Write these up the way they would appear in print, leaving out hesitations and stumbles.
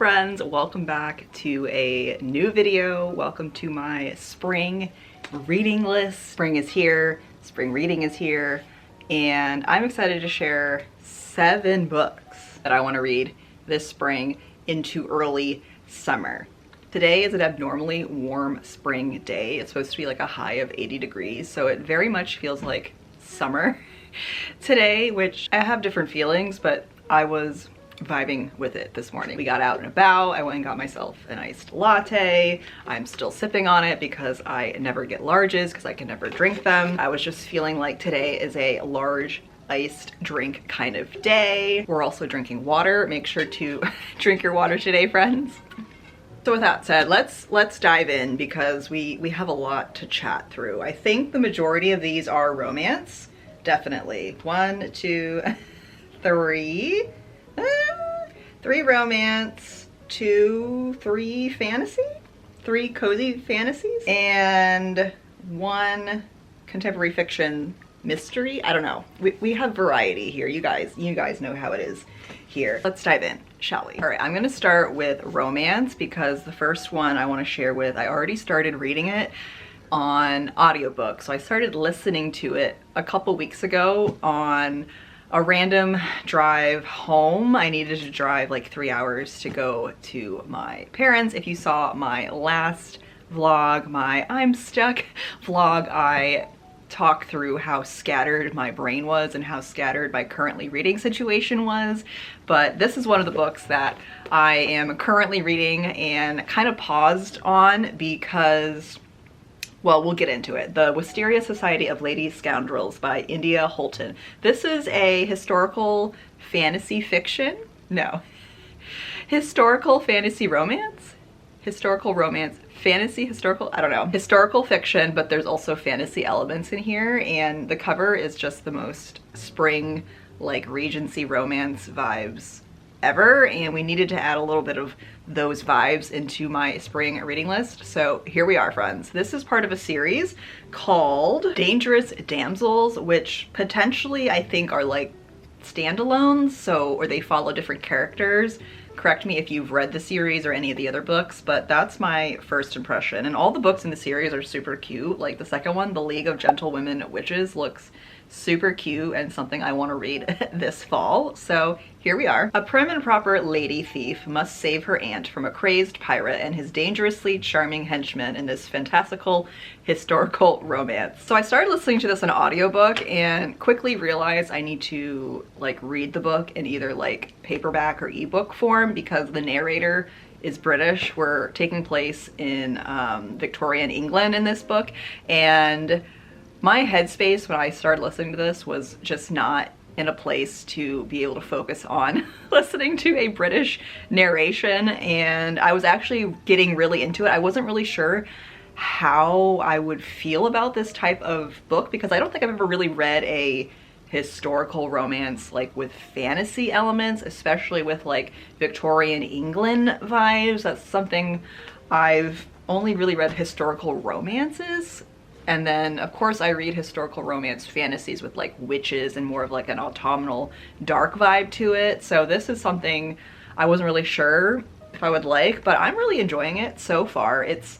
friends, welcome back to a new video. Welcome to my spring reading list. Spring is here, spring reading is here, and I'm excited to share 7 books that I want to read this spring into early summer. Today is an abnormally warm spring day. It's supposed to be like a high of 80 degrees, so it very much feels like summer today, which I have different feelings, but I was vibing with it this morning. We got out and about. I went and got myself an iced latte. I'm still sipping on it because I never get larges because I can never drink them. I was just feeling like today is a large iced drink kind of day. We're also drinking water. Make sure to drink your water today, friends. So with that said, let's dive in because we have a lot to chat through. I think the majority of these are romance. Definitely. 1, 2, 3. 3 romance, 2, 3 fantasy, 3 cozy fantasies, and 1 contemporary fiction mystery. I don't know. We have variety here. You guys know how it is here. Let's dive in, shall we? All right, I'm gonna start with romance because the first one I want to share with, I already started reading it on audiobook. So I started listening to it a couple weeks ago on a random drive home. I needed to drive like 3 hours to go to my parents. If you saw my last vlog, my I'm stuck vlog, I talked through how scattered my brain was and how scattered my currently reading situation was. But this is one of the books that I am currently reading and kind of paused on because, well, we'll get into it. The Wisteria Society of Lady Scoundrels by India Holton. This is a historical fantasy fiction? No. Historical fantasy romance? Historical romance. Fantasy, historical, I don't know. Historical fiction, but there's also fantasy elements in here, and the cover is just the most spring, like Regency romance vibes ever, and we needed to add a little bit of those vibes into my spring reading list. So here we are, friends. This is part of a series called Dangerous Damsels, which potentially I think are like standalones, so, or they follow different characters. Correct me if you've read the series or any of the other books, but that's my first impression. And all the books in the series are super cute. Like the second one, The League of Gentlewomen Witches, looks super cute and something I want to read this fall. So here we are. A prim and proper lady thief must save her aunt from a crazed pirate and his dangerously charming henchman in this fantastical historical romance. So I started listening to this in audiobook and quickly realized I need to like read the book in either like paperback or ebook form because the narrator is British. We're taking place in Victorian England in this book, and my headspace when I started listening to this was just not in a place to be able to focus on listening to a British narration, and I was actually getting really into it. I wasn't really sure how I would feel about this type of book because I don't think I've ever really read a historical romance like with fantasy elements, especially with like Victorian England vibes. That's something I've only really read historical romances. And then, of course, I read historical romance fantasies with like witches and more of like an autumnal dark vibe to it. So this is something I wasn't really sure if I would like, but I'm really enjoying it so far. It's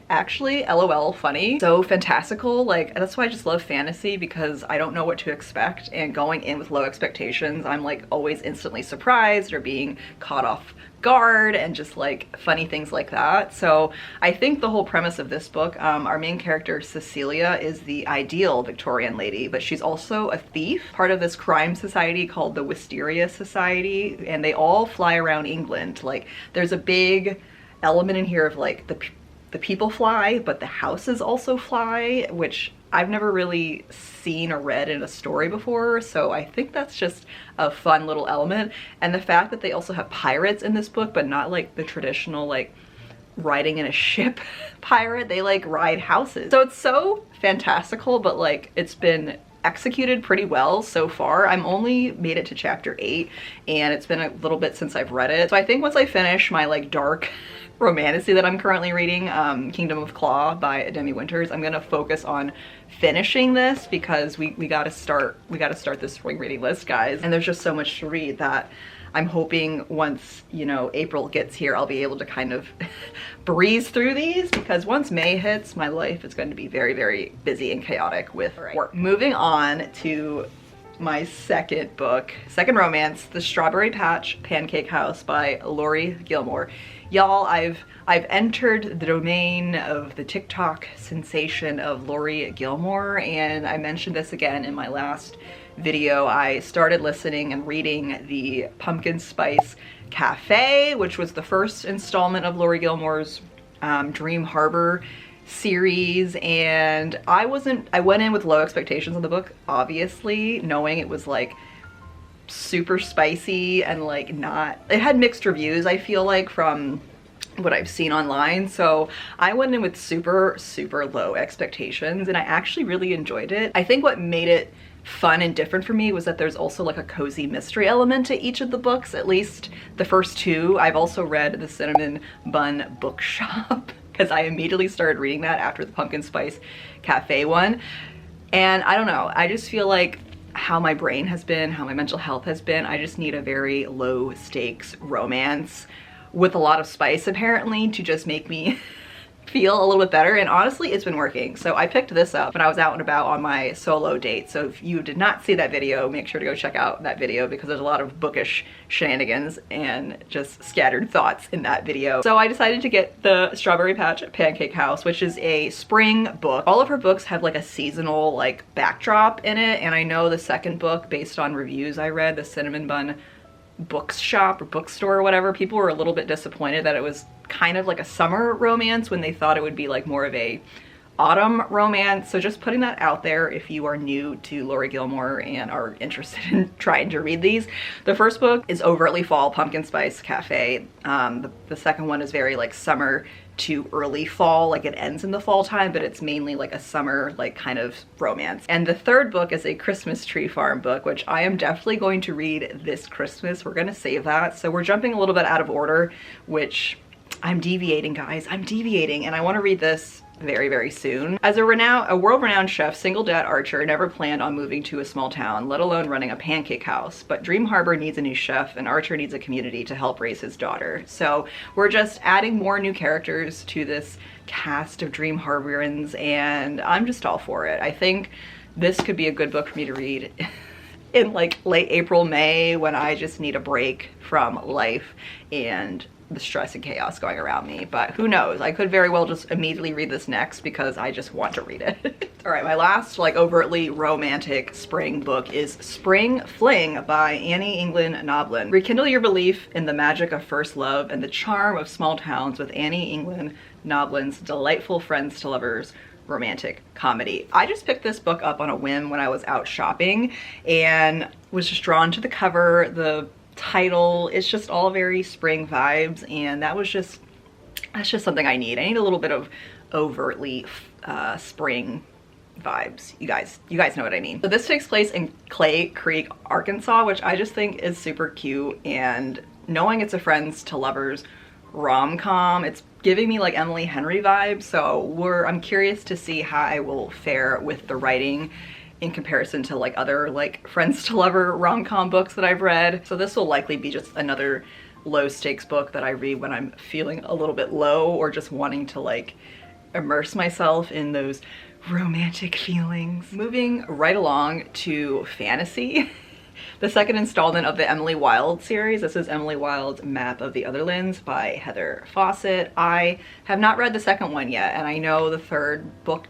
actually LOL funny, so fantastical. Like, that's why I just love fantasy because I don't know what to expect, and going in with low expectations, I'm like always instantly surprised or being caught off guard and just like funny things like that. So I think the whole premise of this book, our main character Cecilia is the ideal Victorian lady, but she's also a thief, part of this crime society called the Wisteria Society, and they all fly around England. Like there's a big element in here of like the people fly, but the houses also fly, which I've never really seen or read in a story before, so I think that's just a fun little element. And the fact that they also have pirates in this book, but not like the traditional like riding in a ship pirate, they like ride houses. So it's so fantastical, but like it's been executed pretty well so far. I'm only made it to chapter 8 and it's been a little bit since I've read it. So I think once I finish my like dark romantasy that I'm currently reading, Kingdom of Claw by Demi Winters, I'm gonna focus on finishing this because we gotta start this spring reading list, guys. And there's just so much to read that I'm hoping once, you know, April gets here, I'll be able to kind of breeze through these, because once May hits, my life is going to be very, very busy and chaotic with work. Moving on to my second book, second romance, The Strawberry Patch Pancake House by Laurie Gilmore. Y'all, I've entered the domain of the TikTok sensation of Laurie Gilmore, and I mentioned this again in my last video. I started listening and reading the Pumpkin Spice Cafe, which was the first installment of Laurie Gilmore's Dream Harbor series, and I went in with low expectations on the book, obviously, knowing it was like super spicy and like it had mixed reviews, I feel like, from what I've seen online. So I went in with super low expectations, and I actually really enjoyed it. I think what made it fun and different for me was that there's also like a cozy mystery element to each of the books, at least the first two. I've also read the Cinnamon Bun Bookshop because I immediately started reading that after the Pumpkin Spice Cafe one. And I don't know, I just feel like how my brain has been, how my mental health has been, I just need a very low stakes romance with a lot of spice apparently to just make me feel a little bit better, and honestly it's been working. So I picked this up when I was out and about on my solo date. So if you did not see that video, make sure to go check out that video, because there's a lot of bookish shenanigans and just scattered thoughts in that video. So I decided to get the Strawberry Patch Pancake House, which is a spring book. All of her books have like a seasonal like backdrop in it, and I know the second book, based on reviews I read, the Cinnamon Bun Bookshop or bookstore or whatever, people were a little bit disappointed that it was kind of like a summer romance when they thought it would be like more of a autumn romance. So just putting that out there if you are new to Laurie Gilmore and are interested in trying to read these. The first book is overtly fall, Pumpkin Spice Cafe. The second one is very like summer to early fall, like it ends in the fall time, but it's mainly like a summer like kind of romance. And the third book is a Christmas Tree Farm book, which I am definitely going to read this Christmas. We're gonna save that. So we're jumping a little bit out of order, which I'm deviating, guys. I'm deviating, and I want to read this very soon. As a world-renowned chef, single dad Archer never planned on moving to a small town, let alone running a pancake house. But Dream Harbor needs a new chef, and Archer needs a community to help raise his daughter. So we're just adding more new characters to this cast of Dream Harborians, and I'm just all for it. I think this could be a good book for me to read in like late April, May, when I just need a break from life and the stress and chaos going around me. But who knows, I could very well just immediately read this next because I just want to read it. All right, my last like overtly romantic spring book is Spring Fling by Annie England Noblin. Rekindle your belief in the magic of first love and the charm of small towns with Annie England Noblin's delightful friends to lovers romantic comedy. I just picked this book up on a whim when I was out shopping and was just drawn to the cover, the title. It's just all very spring vibes, and that's just something I need. I need a little bit of overtly spring vibes. You guys know what I mean. So this takes place in Clay Creek, Arkansas, which I just think is super cute, and knowing it's a friends to lovers rom-com, it's giving me like Emily Henry vibes. So I'm curious to see how I will fare with the writing in comparison to like other like friends to lover rom-com books that I've read. So this will likely be just another low stakes book that I read when I'm feeling a little bit low or just wanting to like immerse myself in those romantic feelings. Moving right along to fantasy. The second installment of the Emily Wilde series. This is Emily Wilde's Map of the Otherlands by Heather Fawcett. I have not read the second one yet, and I know the third book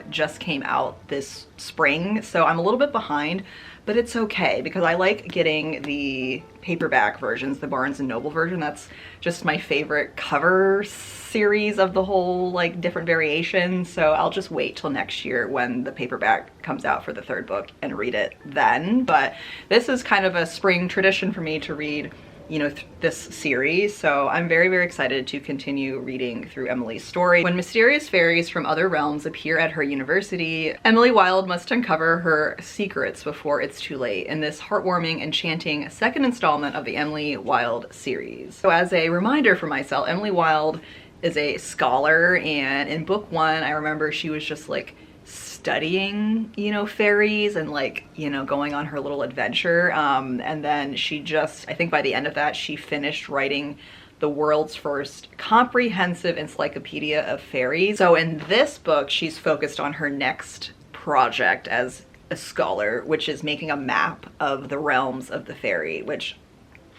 just came out this spring, so I'm a little bit behind, but it's okay because I like getting the paperback versions, the Barnes & Noble version. That's just my favorite cover series of the whole like different variations. So I'll just wait till next year when the paperback comes out for the third book and read it then. But this is kind of a spring tradition for me to read, you know, this series. So I'm very excited to continue reading through Emily's story. When mysterious fairies from other realms appear at her university, Emily Wilde must uncover her secrets before it's too late in this heartwarming, enchanting second installment of the Emily Wilde series. So as a reminder for myself, Emily Wilde is a scholar, and in book one, I remember she was just like studying, you know, fairies and like, you know, going on her little adventure. And then she just, I think by the end of that, she finished writing the world's first comprehensive encyclopedia of fairies. So in this book, she's focused on her next project as a scholar, which is making a map of the realms of the fairy, which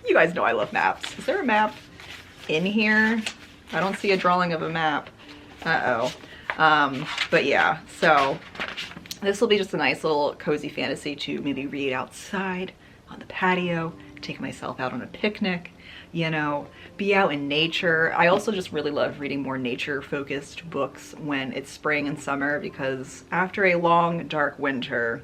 you guys know I love maps. Is there a map in here? I don't see a drawing of a map. Uh-oh. But yeah, so this will be just a nice little cozy fantasy to maybe read outside on the patio, take myself out on a picnic, you know, be out in nature. I also just really love reading more nature-focused books when it's spring and summer, because after a long, dark winter,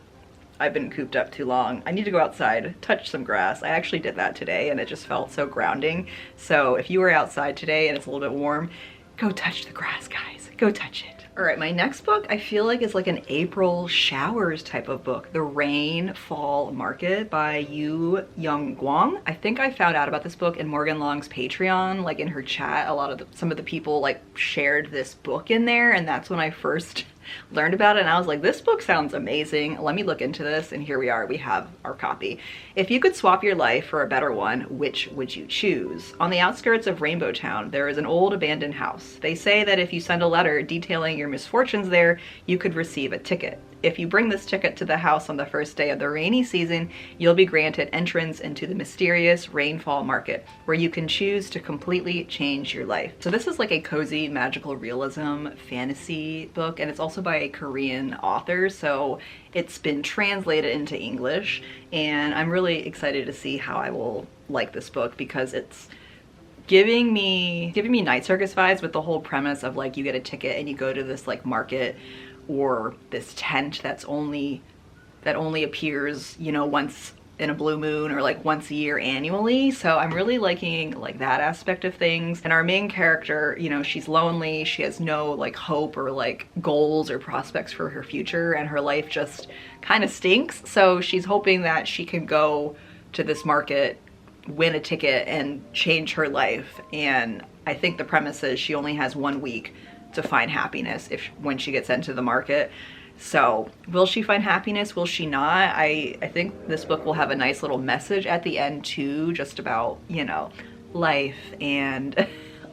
I've been cooped up too long. I need to go outside, touch some grass. I actually did that today and it just felt so grounding. So if you are outside today and it's a little bit warm, go touch the grass, guys. Go touch it. All right, my next book I feel like is like an April showers type of book. The Rainfall Market by Yeong-Gwang. I think I found out about this book in Morgan Long's Patreon, like in her chat. Some of the people like shared this book in there, and that's when I first learned about it, and I was like, this book sounds amazing. Let me look into this, and here we are. We have our copy. If you could swap your life for a better one, which would you choose? On the outskirts of Rainbow Town, there is an old abandoned house. They say that if you send a letter detailing your misfortunes there, you could receive a ticket. If you bring this ticket to the house on the first day of the rainy season, you'll be granted entrance into the mysterious Rainfall Market, where you can choose to completely change your life. So this is like a cozy magical realism fantasy book, and it's also by a Korean author, so it's been translated into English, and I'm really excited to see how I will like this book, because it's giving me Night Circus vibes with the whole premise of like you get a ticket and you go to this like market or this tent that only appears, you know, once in a blue moon or like once a year annually. So I'm really liking like that aspect of things. And our main character, you know, she's lonely, she has no like hope or like goals or prospects for her future, and her life just kind of stinks. So she's hoping that she can go to this market, win a ticket, and change her life. And I think the premise is she only has 1 week to find happiness when she gets into the market. So will she find happiness? Will she not? I think this book will have a nice little message at the end too, just about, you know, life and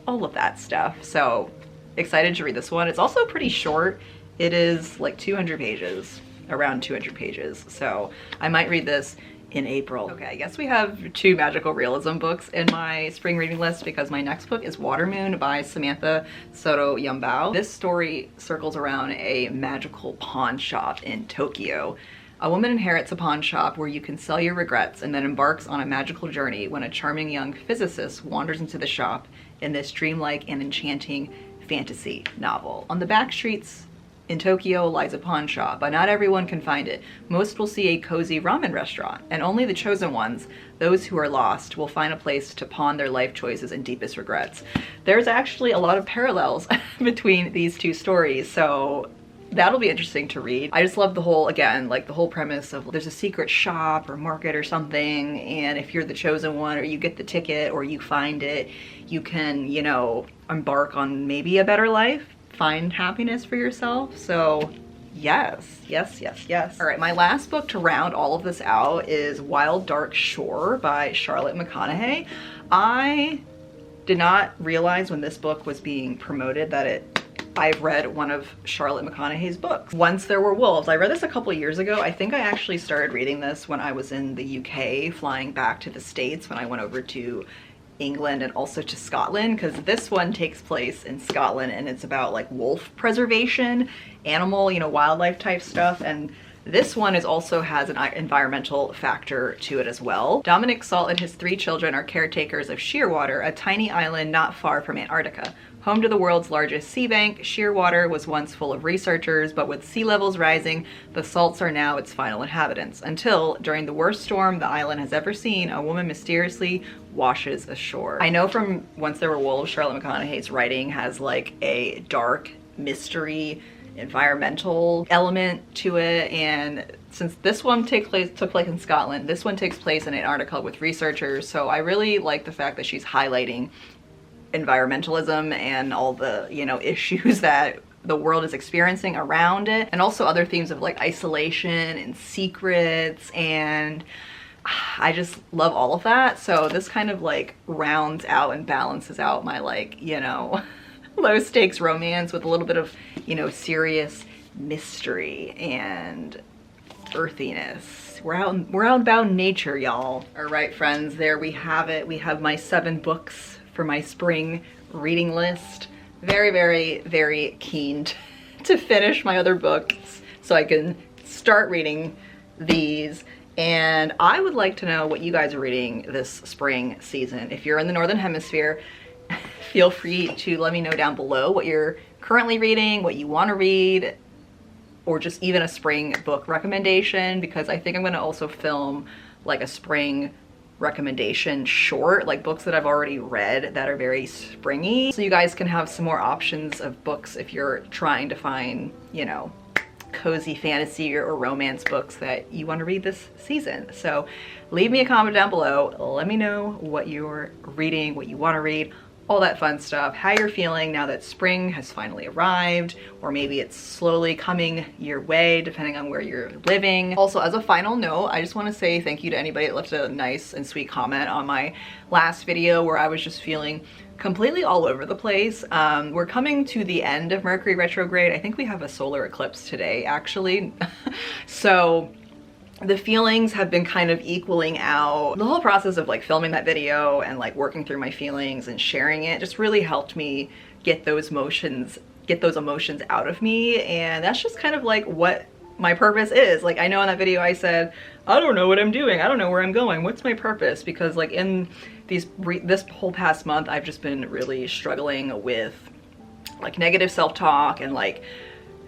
all of that stuff. So excited to read this one. It's also pretty short. It is like 200 pages, around 200 pages. So I might read this in April. Okay, I guess we have 2 magical realism books in my spring reading list, because my next book is Watermoon by Samantha Sotto Yambao. This story circles around a magical pawn shop in Tokyo. A woman inherits a pawn shop where you can sell your regrets, and then embarks on a magical journey when a charming young physicist wanders into the shop in this dreamlike and enchanting fantasy novel. On the back streets in Tokyo lies a pawn shop, but not everyone can find it. Most will see a cozy ramen restaurant, and only the chosen ones, those who are lost, will find a place to pawn their life choices and deepest regrets. There's actually a lot of parallels between these 2 stories, so that'll be interesting to read. I just love the whole, again, like the whole premise of there's a secret shop or market or something, and if you're the chosen one or you get the ticket or you find it, you can, you know, embark on maybe a better life, find happiness for yourself. So yes, yes, yes, yes. All right, my last book to round all of this out is Wild Dark Shore by Charlotte McConaghy. I did not realize when this book was being promoted that I've read one of Charlotte McConaghy's books, Once There Were Wolves. I read this a couple years ago. I think I actually started reading this when I was in the UK, flying back to the States when I went over to England and also to Scotland, because this one takes place in Scotland and it's about like wolf preservation, animal, you know, wildlife type stuff. And this one also has an environmental factor to it as well. Dominic Salt and his 3 children are caretakers of Shearwater, a tiny island not far from Antarctica. Home to the world's largest sea bank, Shearwater was once full of researchers, but with sea levels rising, the salts are now its final inhabitants. Until, during the worst storm the island has ever seen, a woman mysteriously washes ashore. I know from Once There Were Wolves, Charlotte McConaghy's writing has like a dark mystery environmental element to it, and since this one took place in Scotland, this one takes place in Antarctica with researchers, so I really like the fact that she's highlighting environmentalism and all the, you know, issues that the world is experiencing around it, and also other themes of like isolation and secrets, and I just love all of that. So this kind of like rounds out and balances out my like, you know, low stakes romance with a little bit of, you know, serious mystery and earthiness. We're out and about in nature, y'all. All right, friends, there we have it. We have my 7 books for my spring reading list. Very, very, very keen to finish my other books so I can start reading these. And I would like to know what you guys are reading this spring season. If you're in the Northern Hemisphere, feel free to let me know down below what you're currently reading, what you want to read, or just even a spring book recommendation, because I think I'm going to also film like a spring recommendation short, like books that I've already read that are very springy, so you guys can have some more options of books if you're trying to find, you know, cozy fantasy or romance books that you want to read this season. So leave me a comment down below. Let me know what you're reading, what you want to read, all that fun stuff, how you're feeling now that spring has finally arrived, or maybe it's slowly coming your way depending on where you're living. Also, as a final note, I just want to say thank you to anybody that left a nice and sweet comment on my last video where I was just feeling completely all over the place. We're coming to the end of Mercury retrograde. I think we have a solar eclipse today, actually. So the feelings have been kind of equaling out. The whole process of like filming that video and like working through my feelings and sharing it just really helped me get those emotions out of me. And that's just kind of like what my purpose is. Like, I know in that video I said, I don't know what I'm doing. I don't know where I'm going. What's my purpose? Because like in this whole past month, I've just been really struggling with like negative self-talk and like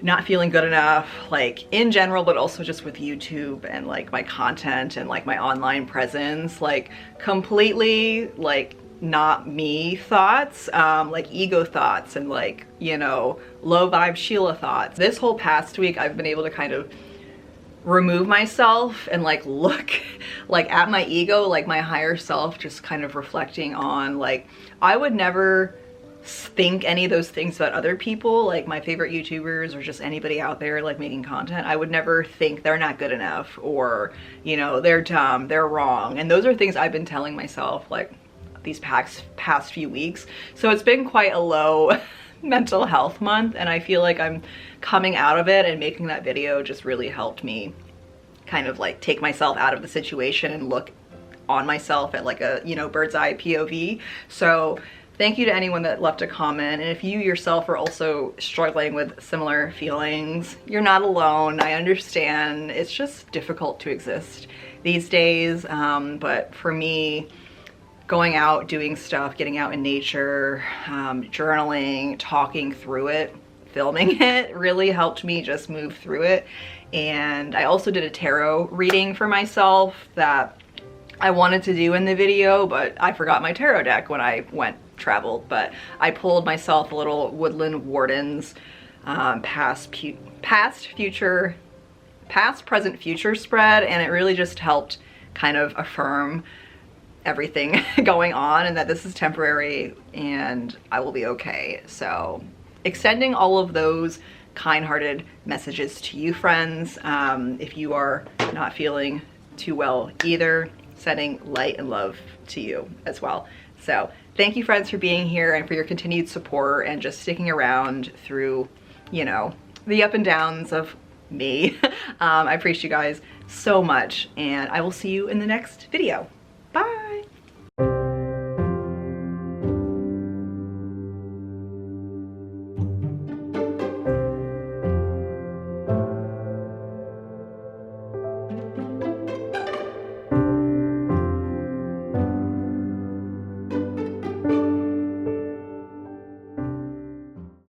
not feeling good enough, like in general, but also just with YouTube and like my content and like my online presence, like completely like not me thoughts, like ego thoughts and like, you know, low vibe Sheila thoughts. This whole past week, I've been able to kind of remove myself and like look like at my ego, like my higher self, just kind of reflecting on like, I would never think any of those things about other people, like my favorite YouTubers or just anybody out there like making content. I would never think they're not good enough, or, you know, they're dumb, they're wrong. And those are things I've been telling myself like these past few weeks. So it's been quite a low mental health month, and I feel like I'm coming out of it, and making that video just really helped me kind of like take myself out of the situation and look on myself at like a, you know, bird's eye POV. So thank you to anyone that left a comment. And if you yourself are also struggling with similar feelings, you're not alone. I understand. It's just difficult to exist these days. But for me, going out, doing stuff, getting out in nature, journaling, talking through it, filming it really helped me just move through it. And I also did a tarot reading for myself that I wanted to do in the video, but I forgot my tarot deck when I traveled. But I pulled myself a little Woodland Wardens past, present, future spread, and it really just helped kind of affirm everything going on, and that this is temporary and I will be okay. So extending all of those kind-hearted messages to you, friends. If you are not feeling too well either, sending light and love to you as well. So thank you, friends, for being here and for your continued support and just sticking around through, you know, the up and downs of me. I appreciate you guys so much, and I will see you in the next video. Bye.